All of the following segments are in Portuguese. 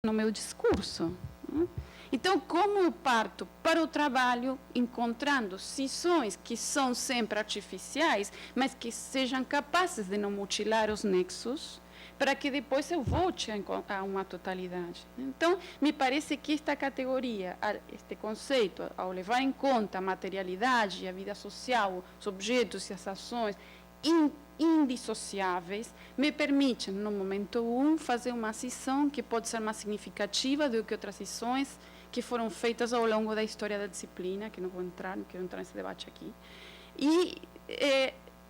no meu discurso. Então, como eu parto para o trabalho, encontrando cisões que são sempre artificiais, mas que sejam capazes de não mutilar os nexos, para que depois eu volte a uma totalidade. Então, me parece que esta categoria, este conceito, ao levar em conta a materialidade, a vida social, os objetos e as ações indissociáveis, me permite, no momento 1, fazer uma cisão que pode ser mais significativa do que outras cisões que foram feitas ao longo da história da disciplina, que não vou entrar, não quero entrar nesse debate aqui.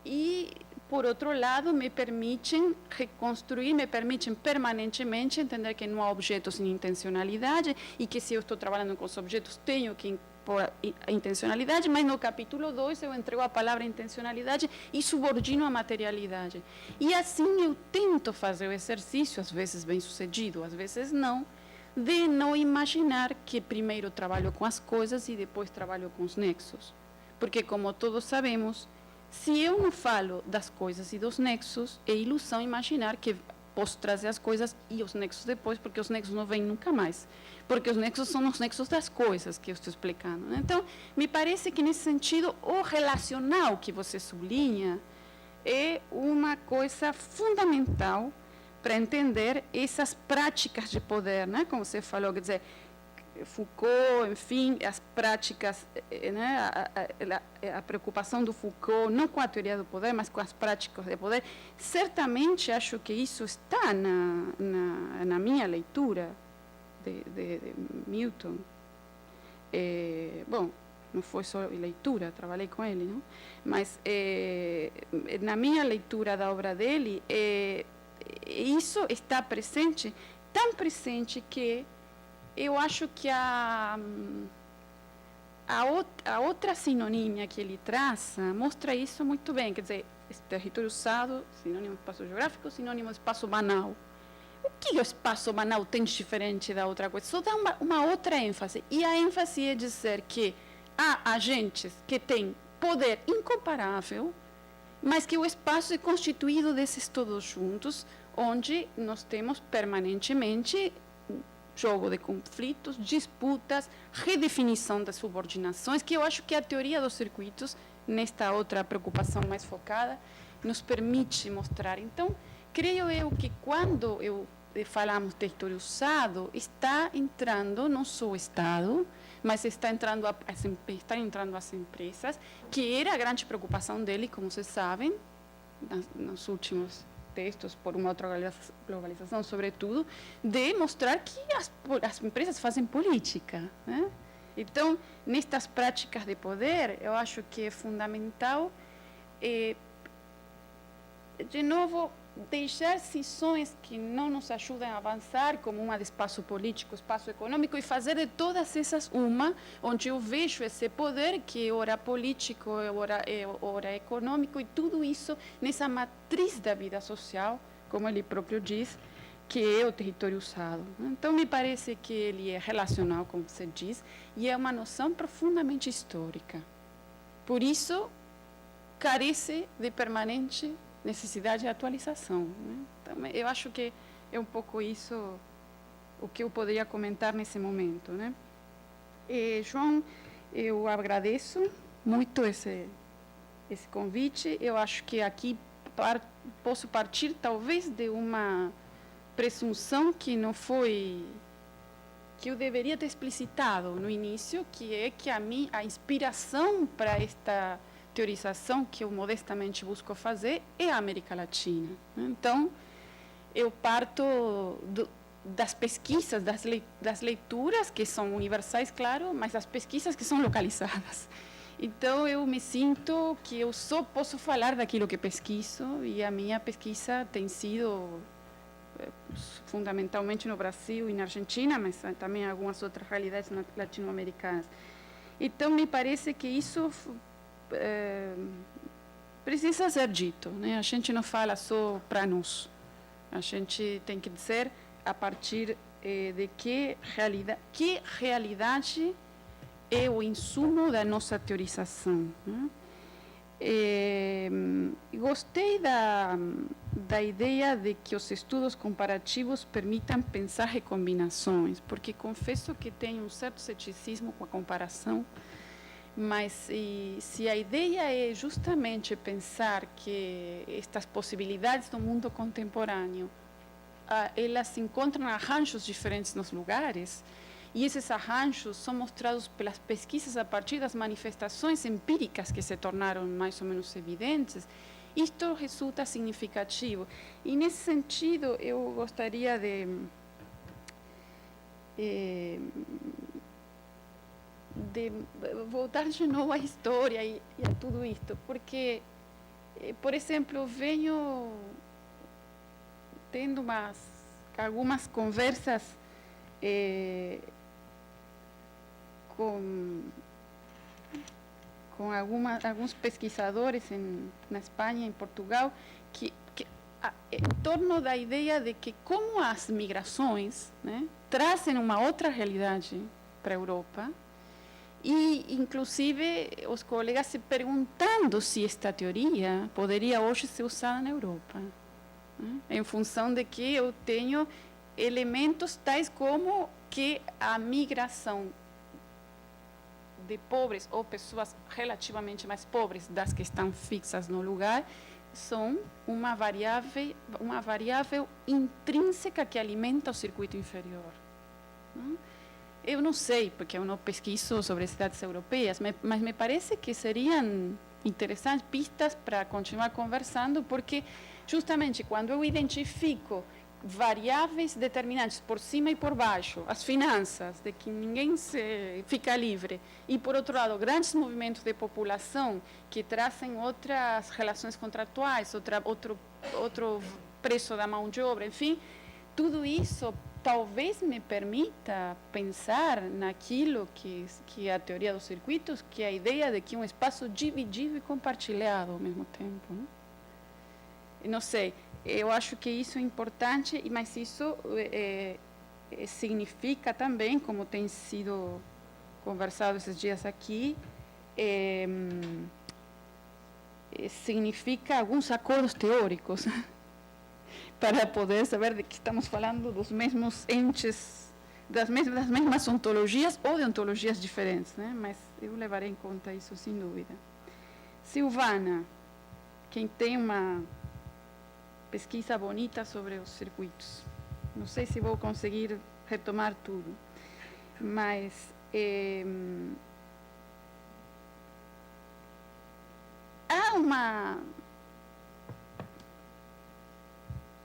E por outro lado, me permitem reconstruir, me permitem permanentemente entender que não há objetos sem intencionalidade e que se eu estou trabalhando com os objetos, tenho que impor a intencionalidade, mas no capítulo 2 eu entrego a palavra intencionalidade e subordino a materialidade. E assim eu tento fazer o exercício, às vezes bem sucedido, às vezes não, de não imaginar que primeiro trabalho com as coisas e depois trabalho com os nexos. Porque, como todos sabemos, se eu não falo das coisas e dos nexos, é ilusão imaginar que posso trazer as coisas e os nexos depois, porque os nexos não vêm nunca mais. Porque os nexos são os nexos das coisas que eu estou explicando, né? Então, me parece que, nesse sentido, o relacional que você sublinha é uma coisa fundamental para entender essas práticas de poder, né? Como você falou, quer dizer, Foucault, enfim, as práticas, né? A preocupação do Foucault, não com a teoria do poder, mas com as práticas de poder, certamente acho que isso está na minha leitura de Milton. Bom, não foi só leitura, trabalhei com ele, não? Mas na minha leitura da obra dele, isso está presente, tão presente que eu acho que a outra sinonímia que ele traça mostra isso muito bem, quer dizer, território usado, sinônimo de espaço geográfico, sinônimo de espaço banal. O que o espaço banal tem de diferente da outra coisa? Só dá uma outra ênfase, e a ênfase é dizer que há agentes que têm poder incomparável, mas que o espaço é constituído desses todos juntos, onde nós temos permanentemente jogo de conflitos, disputas, redefinição das subordinações, que eu acho que a teoria dos circuitos, nesta outra preocupação mais focada, nos permite mostrar. Então, creio eu que quando falamos de território usado, está entrando não só o Estado, mas estão entrando as empresas, que era a grande preocupação dele, como vocês sabem, nos últimos textos, por uma outra globalização, sobretudo, de mostrar que as empresas fazem política, né? Então, nestas práticas de poder, eu acho que é fundamental, de novo, deixar cisões que não nos ajudam a avançar, como uma de espaço político, espaço econômico, e fazer de todas essas uma, onde eu vejo esse poder, que é ora político, ora econômico, e tudo isso nessa matriz da vida social, como ele próprio diz, que é o território usado. Então, me parece que ele é relacional, como você diz, e é uma noção profundamente histórica. Por isso, carece de permanente necessidade de atualização, né? Então, eu acho que é um pouco isso o que eu poderia comentar nesse momento, né? João, eu agradeço muito esse convite. Eu acho que aqui posso partir, talvez, de uma presunção que não foi, que eu deveria ter explicitado no início, que é que a inspiração para esta teorização que eu modestamente busco fazer é a América Latina. Então, eu parto das pesquisas, das leituras, que são universais, claro, mas das pesquisas que são localizadas. Então, eu me sinto que eu só posso falar daquilo que pesquiso, e a minha pesquisa tem sido fundamentalmente no Brasil e na Argentina, mas também algumas outras realidades latino-americanas. Então, me parece que isso precisa ser dito, né? A gente não fala só para nós, a gente tem que dizer a partir de que realidade é o insumo da nossa teorização, né? Gostei da ideia de que os estudos comparativos permitam pensar recombinações, porque confesso que tenho um certo ceticismo com a comparação, mas se a ideia é justamente pensar que estas possibilidades do mundo contemporâneo, elas se encontram arranjos diferentes nos lugares, e esses arranjos são mostrados pelas pesquisas a partir das manifestações empíricas que se tornaram mais ou menos evidentes, isto resulta significativo. E nesse sentido, eu gostaria de voltar de novo à história e a tudo isto, porque, por exemplo, venho tendo algumas conversas com alguns pesquisadores na Espanha, em Portugal, em torno da ideia de que como as migrações, né, trazem uma outra realidade para a Europa, e inclusive os colegas se perguntando se esta teoria poderia hoje ser usada na Europa, né, em função de que eu tenho elementos tais como que a migração de pobres ou pessoas relativamente mais pobres das que estão fixas no lugar são uma variável intrínseca que alimenta o circuito inferior. Eu não sei, porque eu não pesquiso sobre cidades europeias, mas me parece que seriam interessantes pistas para continuar conversando, porque justamente quando eu identifico variáveis determinantes por cima e por baixo, as finanças, de que ninguém fica livre, e por outro lado, grandes movimentos de população que trazem outras relações contratuais, outro preço da mão de obra, enfim, tudo isso talvez me permita pensar naquilo que é a teoria dos circuitos, que é a ideia de que um espaço dividido e compartilhado ao mesmo tempo, né? Não sei, eu acho que isso é importante, mas isso significa também, como tem sido conversado esses dias aqui, significa alguns acordos teóricos para poder saber de que estamos falando dos mesmos entes, das mesmas ontologias ou de ontologias diferentes, né? Mas eu levarei em conta isso sem dúvida. Silvana, quem tem uma pesquisa bonita sobre os circuitos. Não sei se vou conseguir retomar tudo, mas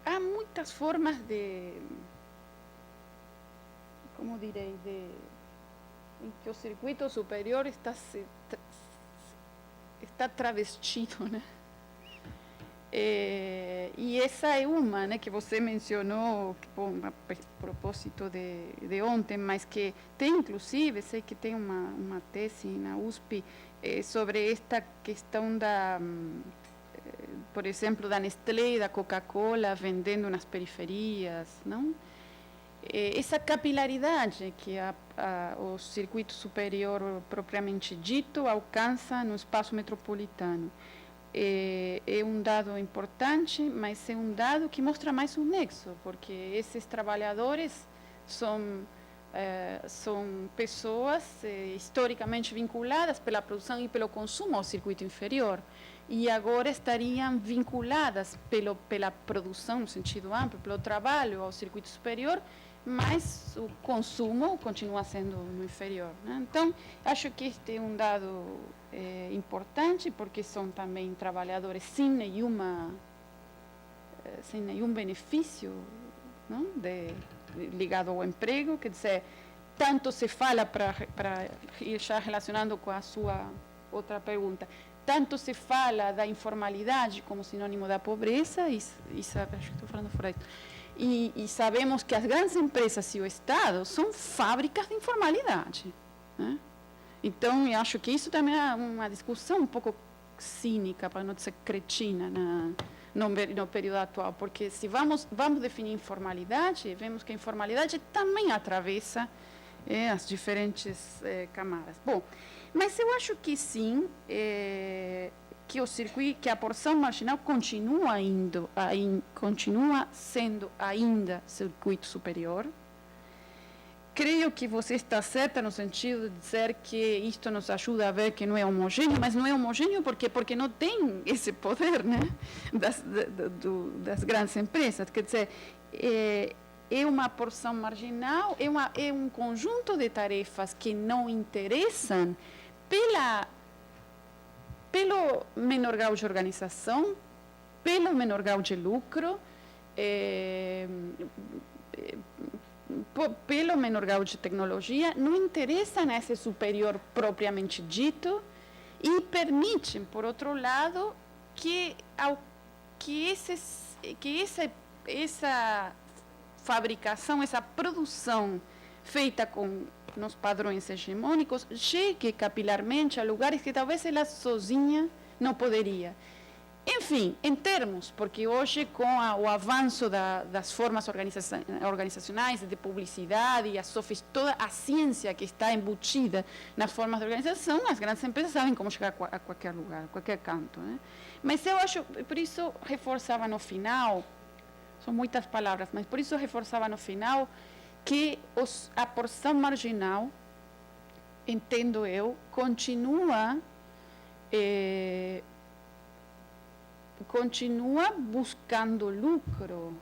há muitas formas de, como direi, em que o circuito superior está travestido, né? E essa é uma, né, que você mencionou, a propósito de ontem, mas que tem, inclusive, sei que tem uma tese na USP sobre esta questão por exemplo, da Nestlé e da Coca-Cola vendendo nas periferias, não? Essa capilaridade que o circuito superior propriamente dito alcança no espaço metropolitano. É um dado importante, mas é um dado que mostra mais um nexo, porque esses trabalhadores são pessoas historicamente vinculadas pela produção e pelo consumo ao circuito inferior, e agora estariam vinculadas pela produção, no sentido amplo, pelo trabalho ao circuito superior, mas o consumo continua sendo no inferior, né? Então, acho que este é um dado importante, porque são também trabalhadores sem nenhum benefício, não? Ligado ao emprego, quer dizer, tanto se fala, para ir já relacionando com a sua outra pergunta, tanto se fala da informalidade como sinônimo da pobreza, acho que estou falando fora disso, e sabemos que as grandes empresas e o Estado são fábricas de informalidade, né? Então, eu acho que isso também é uma discussão um pouco cínica, para não dizer cretina, no período atual, porque se vamos definir informalidade, vemos que a informalidade também atravessa as diferentes camadas. Bom, mas eu acho que sim, que o circuito, que a porção marginal continua sendo ainda circuito superior. Creio que você está certa no sentido de dizer que isto nos ajuda a ver que não é homogêneo, mas não é homogêneo porque não tem esse poder, né, das grandes empresas. Quer dizer, é uma porção marginal, é um conjunto de tarefas que não interessam pelo menor grau de organização, pelo menor grau de lucro, pelo menor grau de tecnologia, não interessam a esse superior propriamente dito e permitem, por outro lado, que essa fabricação, essa produção feita nos padrões hegemônicos chegue capilarmente a lugares que talvez ela sozinha não poderia. Enfim, em termos, porque hoje com o avanço das formas organizacionais, de publicidade e toda a ciência que está embutida nas formas de organização, as grandes empresas sabem como chegar a qualquer lugar, a qualquer canto, né? Mas eu acho, por isso reforçava no final, são muitas palavras, mas por isso reforçava no final que a porção marginal, entendo eu, continua buscando lucro,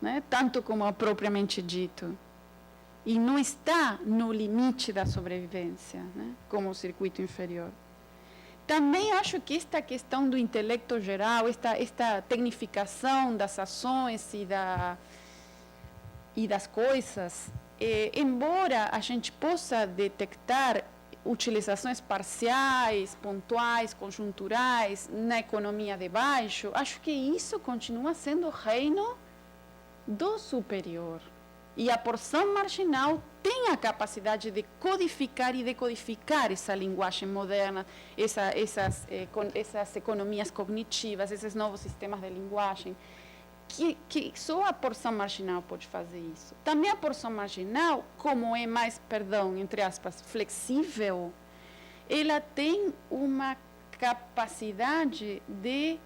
né? Tanto como propriamente dito, e não está no limite da sobrevivência, né? Como o circuito inferior. Também acho que esta questão do intelecto geral, esta tecnificação das ações e das coisas, embora a gente possa detectar utilizações parciais, pontuais, conjunturais na economia de baixo, acho que isso continua sendo o reino do superior. E a porção marginal tem a capacidade de codificar e decodificar essa linguagem moderna, essas economias cognitivas, esses novos sistemas de linguagem, que só a porção marginal pode fazer isso. Também a porção marginal, como é mais, entre aspas, flexível, ela tem uma capacidade de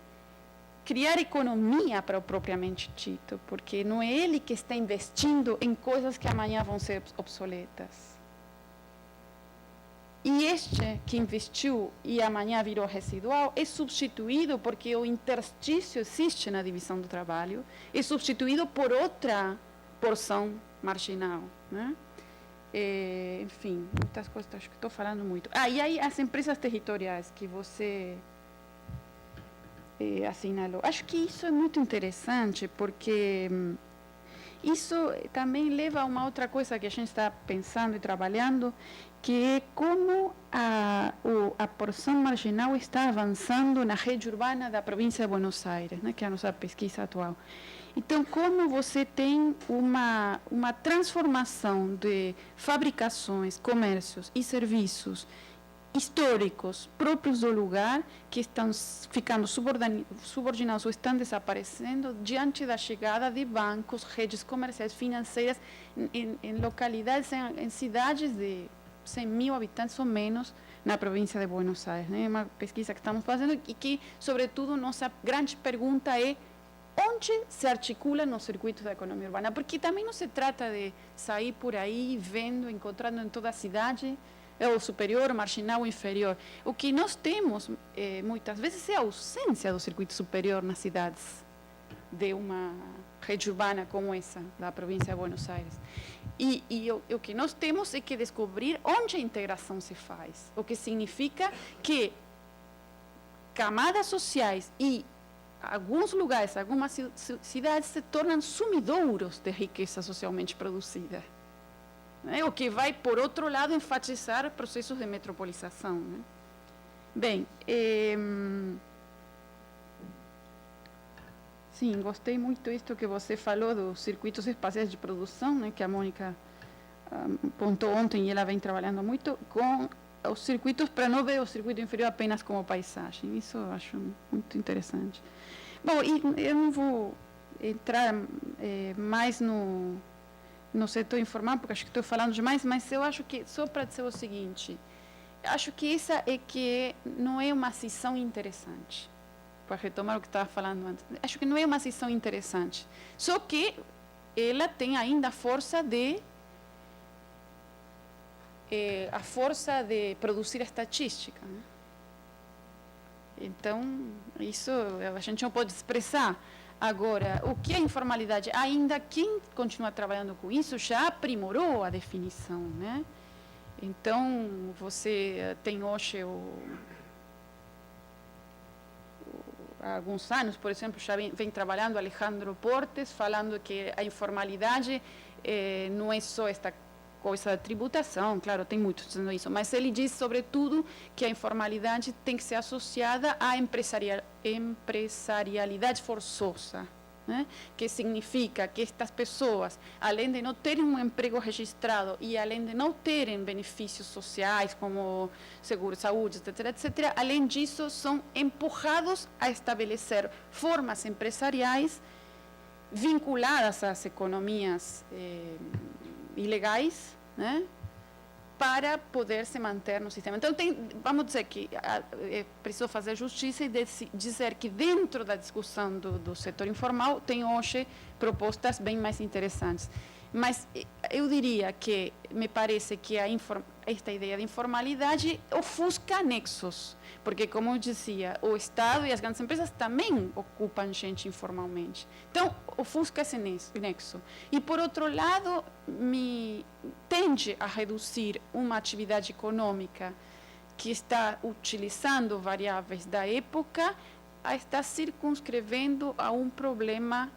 criar economia para o propriamente dito, porque não é ele que está investindo em coisas que amanhã vão ser obsoletas. E este que investiu e amanhã virou residual é substituído, porque o interstício existe na divisão do trabalho, é substituído por outra porção marginal, né? Enfim, muitas coisas, acho que estou falando muito. E aí as empresas territoriais que você assinalou. Acho que isso é muito interessante, porque isso também leva a uma outra coisa que a gente está pensando e trabalhando, que é como a porção marginal está avançando na rede urbana da província de Buenos Aires, né, que é a nossa pesquisa atual. Então, como você tem uma transformação de fabricações, comércios e serviços históricos próprios do lugar, que estão ficando subordinados ou estão desaparecendo diante da chegada de bancos, redes comerciais, financeiras, em localidades, em cidades de 100 mil habitantes ou menos, na província de Buenos Aires, né? É uma pesquisa que estamos fazendo e que, sobretudo, nossa grande pergunta é onde se articula nos circuitos da economia urbana, porque também não se trata de sair por aí vendo, encontrando em toda a cidade o superior, o marginal, o inferior. O que nós temos, muitas vezes, é a ausência do circuito superior nas cidades de uma rede urbana como essa, da província de Buenos Aires. E o que nós temos é que descobrir onde a integração se faz, o que significa que camadas sociais e alguns lugares, algumas cidades se tornam sumidouros de riqueza socialmente produzida. O que vai, por outro lado, enfatizar processos de metropolização, né? Bem, sim, gostei muito disso que você falou dos circuitos espaciais de produção, né, que a Mônica pontuou ontem e ela vem trabalhando muito com os circuitos, para não ver o circuito inferior apenas como paisagem. Isso eu acho muito interessante. Bom, e eu não vou entrar mais no setor informal, porque acho que estou falando demais, mas eu acho que, só para dizer o seguinte, acho que essa é que não é uma cisão interessante. Para retomar o que estava falando antes, acho que não é uma cisão interessante. Só que ela tem ainda a força de produzir estatística, né? Então, isso a gente não pode expressar. Agora, o que é informalidade? Ainda quem continua trabalhando com isso já aprimorou a definição, né? Então, você tem hoje há alguns anos, por exemplo, já vem trabalhando Alejandro Portes, falando que a informalidade não é só esta coisa da tributação, claro, tem muitos dizendo isso, mas ele diz, sobretudo, que a informalidade tem que ser associada à empresarialidade forçosa, né? Que significa que estas pessoas, além de não terem um emprego registrado e além de não terem benefícios sociais como seguro de saúde, etc., etc., além disso, são empurrados a estabelecer formas empresariais vinculadas às economias ilegais, né, para poder se manter no sistema. Então, vamos dizer que é preciso fazer justiça e dizer que dentro da discussão do setor informal tem hoje propostas bem mais interessantes. Mas eu diria que me parece que esta ideia de informalidade ofusca nexos, porque, como eu dizia, o Estado e as grandes empresas também ocupam gente informalmente. Então, ofusca esse nexo. E, por outro lado, tende a reduzir uma atividade econômica que está utilizando variáveis da época a estar circunscrevendo a um problema